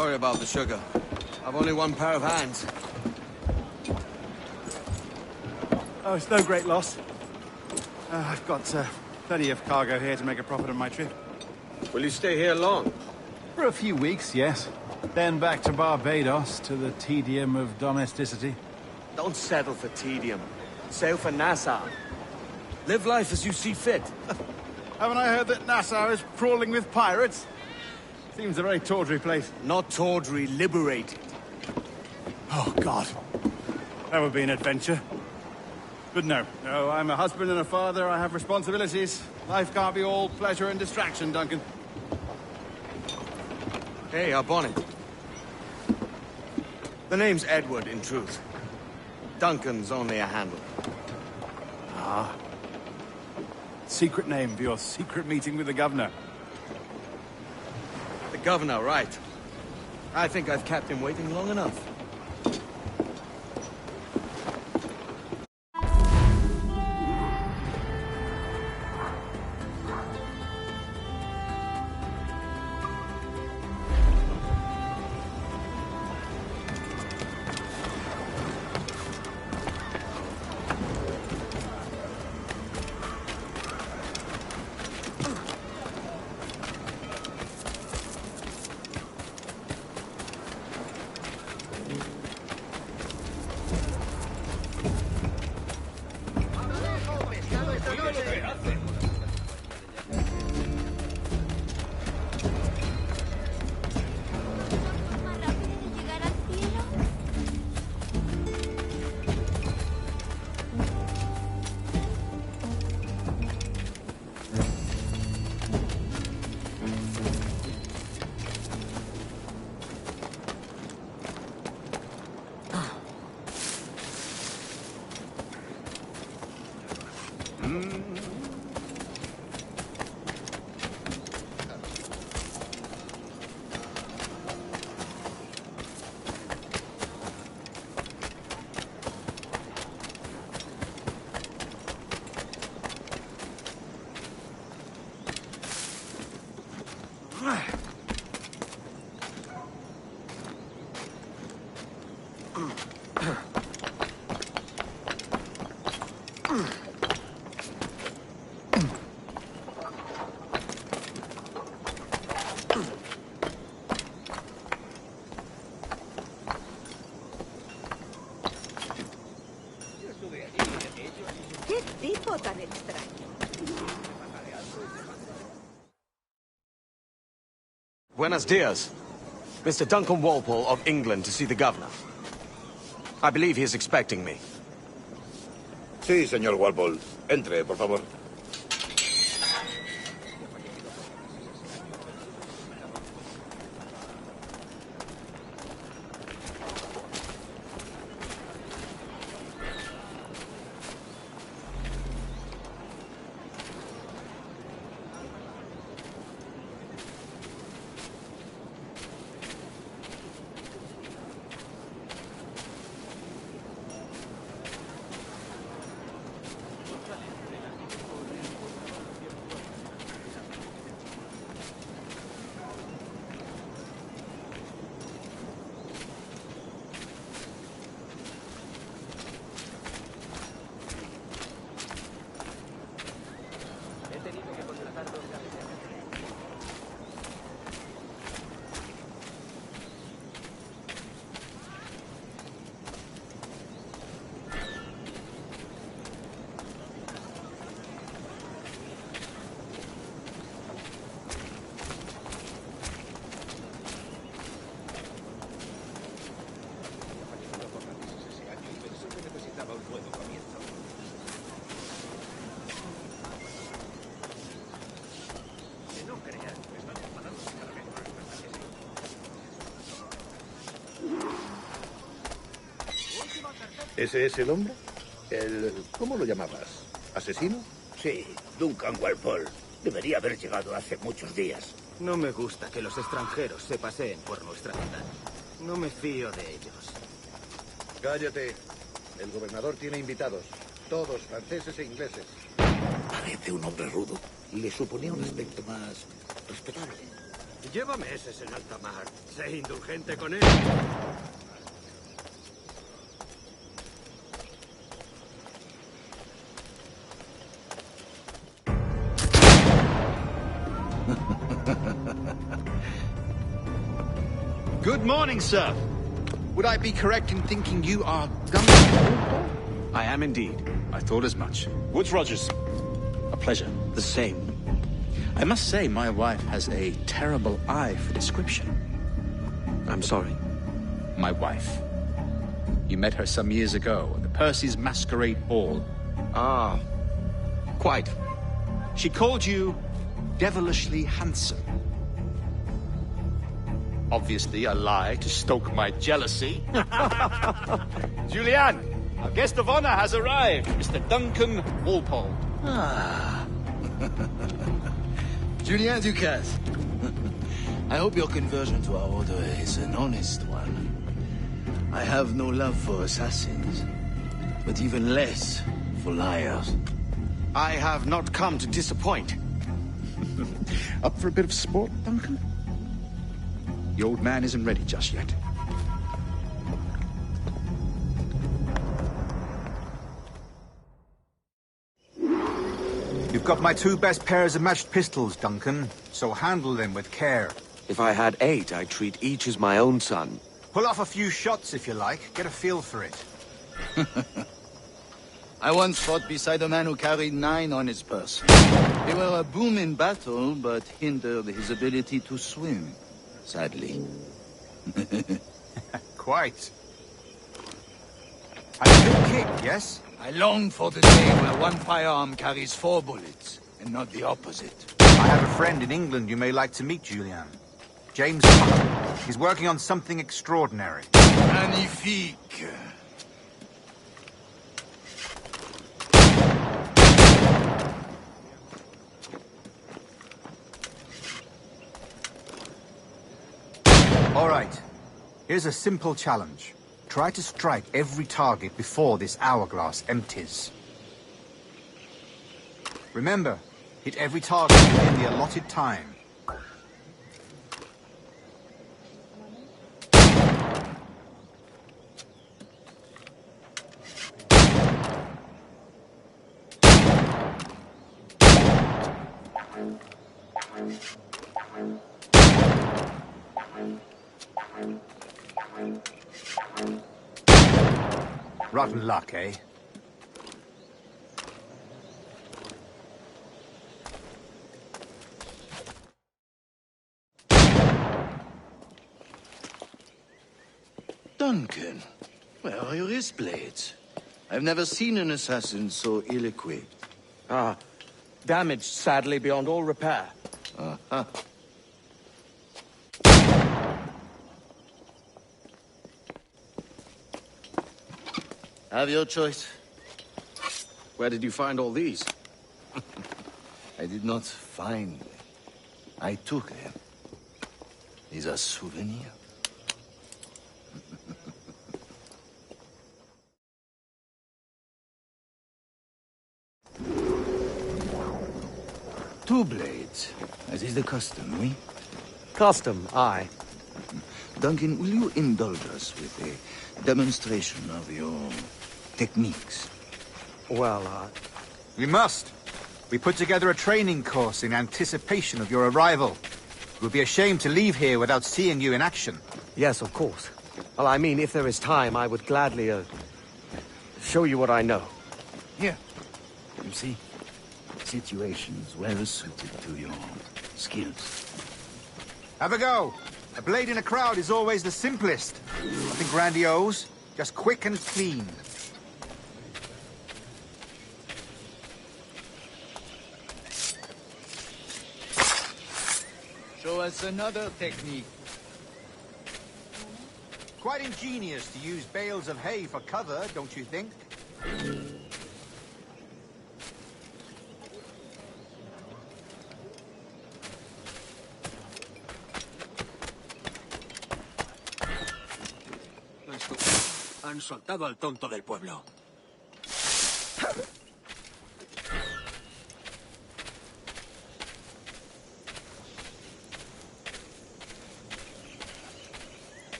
[SPEAKER 4] Sorry about the sugar. I've only one pair of hands.
[SPEAKER 5] Oh, it's no great loss. I've got plenty of cargo here to make a profit on my trip.
[SPEAKER 13] Will you stay here long?
[SPEAKER 5] For a few weeks, yes. Then back to Barbados, to the tedium of domesticity.
[SPEAKER 4] Don't settle for tedium. Sail for Nassau. Live life as you see fit.
[SPEAKER 5] Haven't I heard that Nassau is crawling with pirates? Seems a very tawdry place.
[SPEAKER 4] Not tawdry, liberated.
[SPEAKER 5] Oh, God. That would be an adventure. But no, I'm a husband and a father. I have responsibilities. Life can't be all pleasure and distraction, Duncan.
[SPEAKER 4] Hey, our bonnet. The name's Edward, in truth. Duncan's only a handle.
[SPEAKER 5] Ah. Secret name for your secret meeting with the governor.
[SPEAKER 4] The governor, right. I think I've kept him waiting long enough. Buenos dias. Mr. Duncan Walpole of England to see the governor. I believe he is expecting me.
[SPEAKER 12] Sí, señor Walpole. Entre, por favor.
[SPEAKER 20] ¿Ese es el hombre? ¿Cómo lo llamabas? ¿Asesino?
[SPEAKER 12] Sí, Duncan Walpole. Debería haber llegado hace muchos días.
[SPEAKER 14] No me gusta que los extranjeros se paseen por nuestra ciudad. No me fío de ellos.
[SPEAKER 20] Cállate. El gobernador tiene invitados. Todos franceses e ingleses.
[SPEAKER 12] Parece un hombre rudo. Le suponía un aspecto más respetable.
[SPEAKER 14] Lleva meses en alta mar. Sé indulgente con él.
[SPEAKER 21] Good morning, sir. Would I be correct in thinking you are Duncan?
[SPEAKER 4] I am indeed.
[SPEAKER 21] I thought as much. Woods Rogers. A pleasure. The same. I must say, my wife has a terrible eye for description.
[SPEAKER 4] I'm sorry.
[SPEAKER 21] My wife. You met her some years ago at the Percy's Masquerade Ball.
[SPEAKER 4] Ah, quite.
[SPEAKER 21] She called you devilishly handsome. Obviously a lie to stoke my jealousy. Julianne, our guest of honor has arrived, Mr. Duncan Walpole.
[SPEAKER 22] Ah. Julien Ducasse. I hope your conversion to our order is an honest one. I have no love for assassins, but even less for liars.
[SPEAKER 4] I have not come to disappoint.
[SPEAKER 21] Up for a bit of sport, Duncan? The old man isn't ready just yet.
[SPEAKER 23] You've got my 2 best pairs of matched pistols, Duncan, so handle them with care.
[SPEAKER 4] If I had 8, I'd treat each as my own son.
[SPEAKER 23] Pull off a few shots if you like. Get a feel for it.
[SPEAKER 22] I once fought beside a man who carried 9 on his person. They were a boom in battle, but hindered his ability to swim. Sadly.
[SPEAKER 23] Quite. A good kick, yes?
[SPEAKER 22] I long for the day where one firearm carries 4 bullets, and not the opposite.
[SPEAKER 23] I have a friend in England you may like to meet, Julian. James Potter. He's working on something extraordinary.
[SPEAKER 22] Magnifique.
[SPEAKER 23] All right. Here's a simple challenge. Try to strike every target before this hourglass empties. Remember, hit every target within the allotted time. Rotten luck, eh?
[SPEAKER 22] Duncan, where are your wrist blades? I've never seen an assassin so ill-equipped.
[SPEAKER 1] Ah, damaged sadly beyond all repair.
[SPEAKER 22] Uh-huh. Have your choice.
[SPEAKER 4] Where did you find all these?
[SPEAKER 22] I did not find them. I took them. These are souvenirs. Two blades, as is the custom, oui?
[SPEAKER 1] Custom, aye.
[SPEAKER 22] Duncan, will you indulge us with a demonstration of your techniques?
[SPEAKER 1] Well,
[SPEAKER 23] We must. We put together a training course in anticipation of your arrival. It would be a shame to leave here without seeing you in action.
[SPEAKER 1] Yes, of course. Well, I mean, if there is time, I would gladly, show you what I know.
[SPEAKER 22] Here. You see? Situations well suited to your skills.
[SPEAKER 23] Have a go. A blade in a crowd is always the simplest. Nothing grandiose, just quick and clean.
[SPEAKER 22] Show us another technique.
[SPEAKER 23] Quite ingenious to use bales of hay for cover, don't you think?
[SPEAKER 13] Han soltado al tonto del pueblo.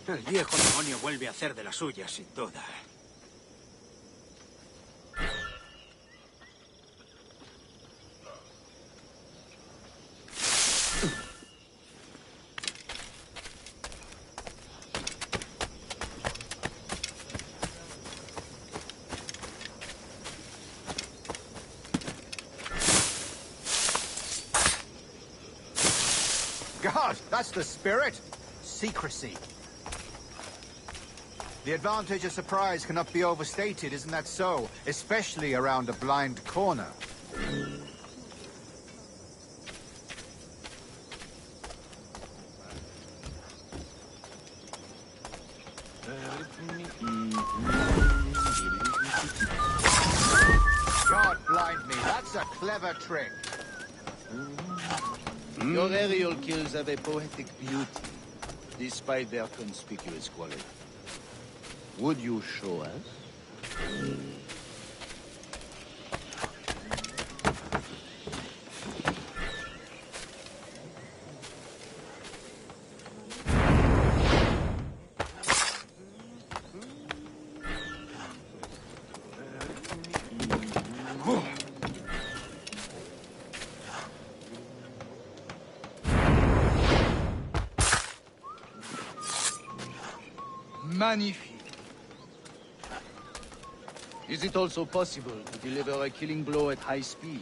[SPEAKER 13] El viejo demonio vuelve a hacer de las suyas, sin duda.
[SPEAKER 23] God, that's the spirit. Secrecy. The advantage of surprise cannot be overstated, isn't that so? Especially around a blind corner. God blind me, that's a clever trick.
[SPEAKER 22] Your aerial kills have a poetic beauty, despite their conspicuous quality. Would you show us? Magnifique. Is it also possible to deliver a killing blow at high speed?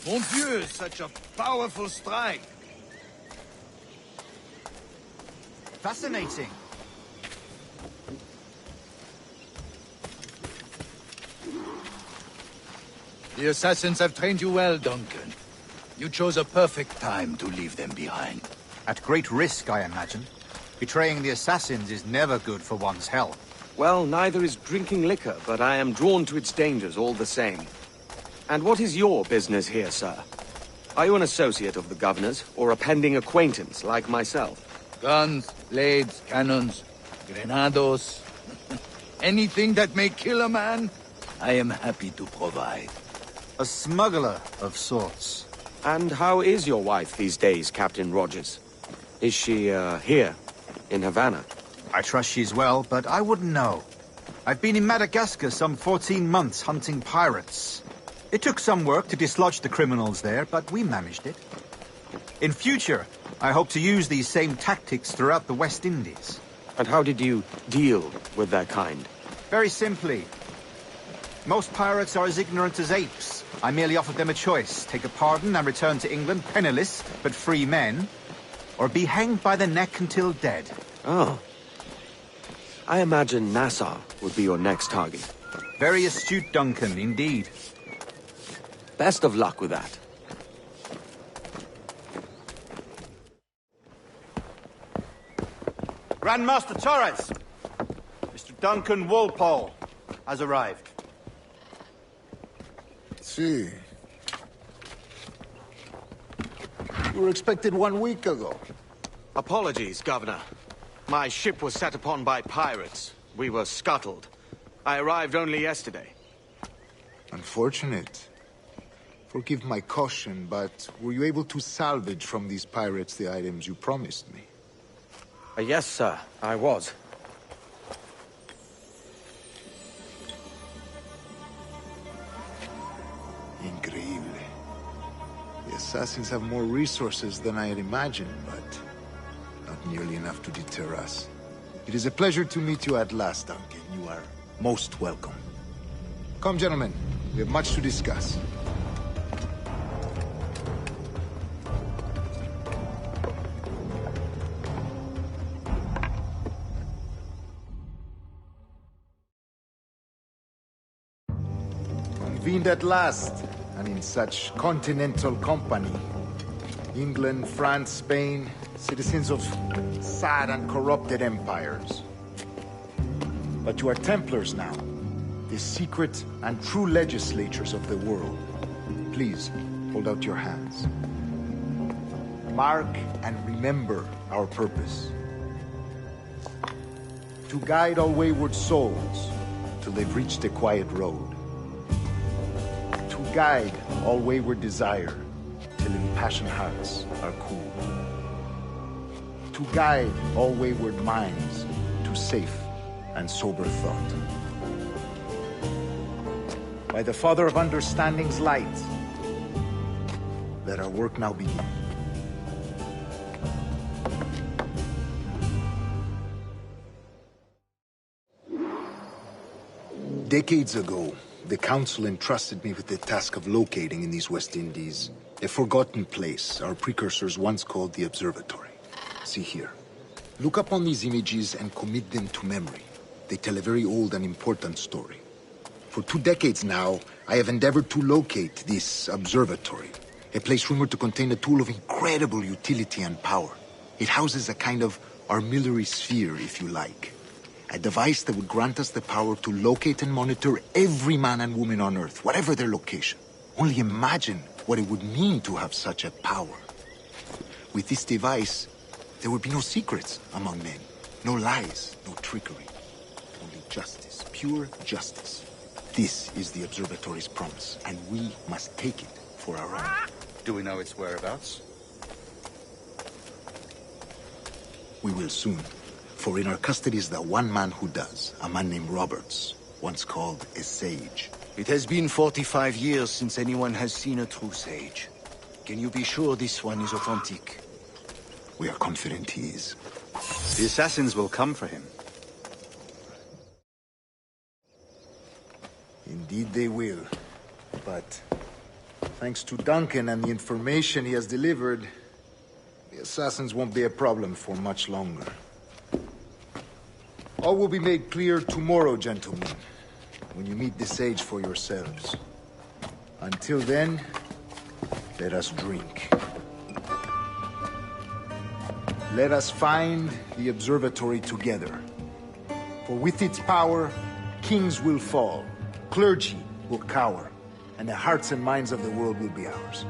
[SPEAKER 22] Mon Dieu, such a powerful strike!
[SPEAKER 23] Fascinating.
[SPEAKER 22] The assassins have trained you well, Duncan. You chose a perfect time to leave them behind.
[SPEAKER 23] At great risk, I imagine. Betraying the assassins is never good for one's health.
[SPEAKER 1] Well, neither is drinking liquor, but I am drawn to its dangers all the same. And what is your business here, sir? Are you an associate of the governor's, or a pending acquaintance like myself?
[SPEAKER 22] Guns, blades, cannons, grenados. Anything that may kill a man, I am happy to provide.
[SPEAKER 23] A smuggler of sorts.
[SPEAKER 1] And how is your wife these days, Captain Rogers? Is she, here, in Havana?
[SPEAKER 23] I trust she's well, but I wouldn't know. I've been in Madagascar some 14 months hunting pirates. It took some work to dislodge the criminals there, but we managed it. In future, I hope to use these same tactics throughout the West Indies.
[SPEAKER 1] And how did you deal with their kind?
[SPEAKER 23] Very simply. Most pirates are as ignorant as apes. I merely offered them a choice. Take a pardon and return to England penniless, but free men. Or be hanged by the neck until dead.
[SPEAKER 1] Oh. I imagine Nassau would be your next target.
[SPEAKER 23] Very astute, Duncan, indeed.
[SPEAKER 1] Best of luck with that.
[SPEAKER 23] Grandmaster Torres! Mr. Duncan Walpole has arrived.
[SPEAKER 20] See. You were expected 1 week ago.
[SPEAKER 1] Apologies, Governor. My ship was set upon by pirates. We were scuttled. I arrived only yesterday.
[SPEAKER 20] Unfortunate. Forgive my caution, but were you able to salvage from these pirates the items you promised me?
[SPEAKER 1] Yes, sir. I was.
[SPEAKER 20] Increíble. The assassins have more resources than I had imagined, but not nearly enough to deter us. It is a pleasure to meet you at last, Duncan. You are most welcome. Come, gentlemen. We have much to discuss. Convened at last, and in such continental company. England, France, Spain, citizens of sad and corrupted empires. But you are Templars now, the secret and true legislators of the world. Please, hold out your hands. Mark and remember our purpose. To guide all wayward souls till they've reached a quiet road. To guide all wayward desire till impassioned hearts are cool. To guide all wayward minds to safe and sober thought. By the Father of Understanding's light, let our work now begin. Decades ago, the Council entrusted me with the task of locating in these West Indies a forgotten place our precursors once called the Observatory. See here. Look upon these images and commit them to memory. They tell a very old and important story. For 2 decades now, I have endeavored to locate this observatory, a place rumored to contain a tool of incredible utility and power. It houses a kind of armillary sphere, if you like. A device that would grant us the power to locate and monitor every man and woman on Earth, whatever their location. Only imagine what it would mean to have such a power. With this device, there would be no secrets among men, no lies, no trickery. Only justice, pure justice. This is the Observatory's promise, and we must take it for our own.
[SPEAKER 23] Do we know its whereabouts?
[SPEAKER 20] We will soon. For in our custody is the one man who does, a man named Roberts, once called a sage.
[SPEAKER 14] It has been 45 years since anyone has seen a true sage. Can you be sure this one is authentic?
[SPEAKER 20] We are confident he is.
[SPEAKER 23] The assassins will come for him.
[SPEAKER 20] Indeed they will. But thanks to Duncan and the information he has delivered, the assassins won't be a problem for much longer. All will be made clear tomorrow, gentlemen, when you meet the sage for yourselves. Until then, let us drink. Let us find the observatory together. For with its power, kings will fall, clergy will cower, and the hearts and minds of the world will be ours.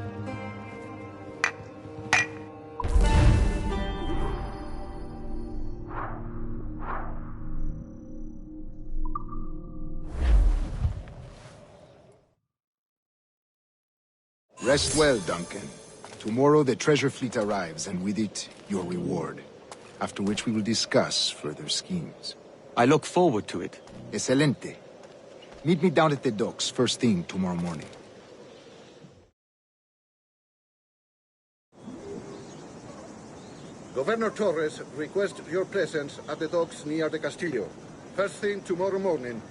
[SPEAKER 20] Rest well, Duncan. Tomorrow the treasure fleet arrives, and with it, your reward. After which we will discuss further schemes.
[SPEAKER 1] I look forward to it.
[SPEAKER 20] Excelente. Meet me down at the docks first thing tomorrow morning.
[SPEAKER 2] Governor Torres requests your presence at the docks near the Castillo. First thing tomorrow morning.